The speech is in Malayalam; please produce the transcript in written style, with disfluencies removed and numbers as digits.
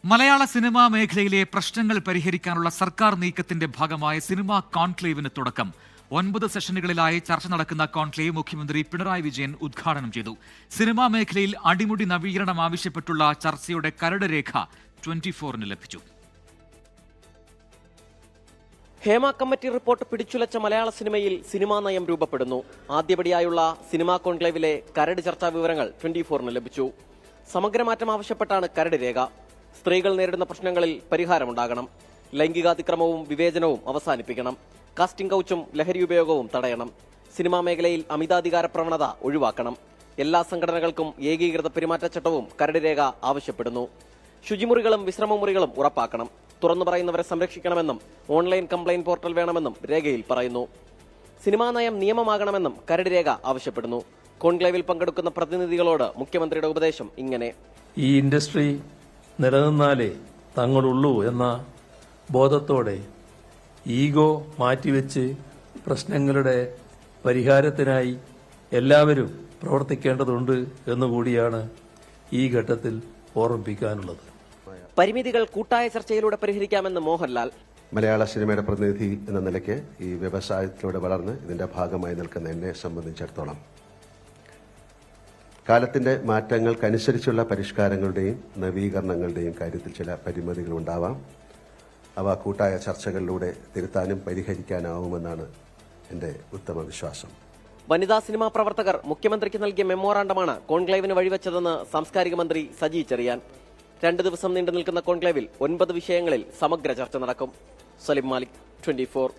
മലയാള സിനിമാ മേഖലയിലെ പ്രശ്നങ്ങൾ പരിഹരിക്കാനുള്ള സർക്കാർ നീക്കത്തിന്റെ ഭാഗമായ സിനിമാ കോൺക്ലേവിന് തുടക്കം. 9 സെഷനുകളിലായി ചർച്ച നടക്കുന്ന കോൺക്ലേവ് മുഖ്യമന്ത്രി പിണറായി വിജയൻ ഉദ്ഘാടനം ചെയ്തു. സിനിമാ മേഖലയിൽ അടിമുടി നവീകരണം ആവശ്യപ്പെട്ടുള്ള ചർച്ചയുടെ കരട് രേഖ 24-ന് ലഭിച്ചു. ഹേമ കമ്മിറ്റി റിപ്പോർട്ട് പിടിച്ചുലച്ച മലയാള സിനിമയിൽ സിനിമാ നയം രൂപപ്പെടുന്നു. ആദ്യപടിയായുള്ള സിനിമാ കോൺക്ലേവിലെ കരട് ചർച്ചാ വിവരങ്ങൾ 24-ന് ലഭിച്ചു. സമഗ്രമാറ്റം ആവശ്യപ്പെട്ടാണ് കരട് രേഖ. സ്ത്രീകൾ നേരിടുന്ന പ്രശ്നങ്ങളിൽ പരിഹാരമുണ്ടാകണം. ലൈംഗികാതിക്രമവും വിവേചനവും അവസാനിപ്പിക്കണം. കാസ്റ്റിംഗ് കൗച്ചും ലഹരി ഉപയോഗവും തടയണം. സിനിമാ മേഖലയിൽ അമിതാധികാര പ്രവണത ഒഴിവാക്കണം. എല്ലാ സംഘടനകൾക്കും ഏകീകൃത പെരുമാറ്റച്ചട്ടവും കരട് രേഖ ആവശ്യപ്പെടുന്നു. ശുചിമുറികളും വിശ്രമമുറികളും ഉറപ്പാക്കണം. തുറന്നു പറയുന്നവരെ സംരക്ഷിക്കണമെന്നും ഓൺലൈൻ കംപ്ലയിന്റ് പോർട്ടൽ വേണമെന്നും രേഖയിൽ പറയുന്നു. സിനിമാ നയം നിയമമാകണമെന്നും കരട് രേഖ ആവശ്യപ്പെടുന്നു. കോൺക്ലേവിൽ പങ്കെടുക്കുന്ന പ്രതിനിധികളോട് മുഖ്യമന്ത്രിയുടെ ഉപദേശം ഇങ്ങനെ: ഈ ഇൻഡസ്ട്രി നിലനിന്നാലേ തങ്ങളുള്ളൂ എന്ന ബോധത്തോടെ ഈഗോ മാറ്റിവെച്ച് പ്രശ്നങ്ങളുടെ പരിഹാരത്തിനായി എല്ലാവരും പ്രവർത്തിക്കേണ്ടതുണ്ട് എന്നുകൂടിയാണ് ഈ ഘട്ടത്തിൽ ഓർമ്മിപ്പിക്കാനുള്ളത്. പരിമിതികൾ കൂട്ടായ ചർച്ചയിലൂടെ പരിഹരിക്കാമെന്ന് മോഹൻലാൽ. മലയാള സിനിമയുടെ പ്രതിനിധി എന്ന നിലയ്ക്ക് ഈ വ്യവസായത്തിലൂടെ വളർന്ന് ഇതിന്റെ ഭാഗമായി നിൽക്കുന്ന എന്നെ സംബന്ധിച്ചിടത്തോളം കാലത്തിന്റെ മാറ്റങ്ങൾക്കനുസരിച്ചുള്ള പരിഷ്കാരങ്ങളുടെയും നവീകരണങ്ങളുടെയും കാര്യത്തിൽ ചില പരിമിതികൾ ഉണ്ടാവാം. അവ കൂട്ടായ ചർച്ചകളിലൂടെ തിരുത്താനും പരിഹരിക്കാനാവുമെന്നാണ് എന്റെ ഉത്തമ വിശ്വാസം. വനിതാ സിനിമാ പ്രവർത്തകർ മുഖ്യമന്ത്രിക്ക് നൽകിയ മെമ്മോറാണ്ടമാണ് കോൺക്ലേവിന് വഴിവെച്ചതെന്ന് സാംസ്കാരിക മന്ത്രി സജി ചെറിയാൻ. 2 ദിവസം നീണ്ടു നിൽക്കുന്ന കോൺക്ലേവിൽ 9 വിഷയങ്ങളിൽ സമഗ്ര ചർച്ച നടക്കും. സലിം മാലിക്, 24.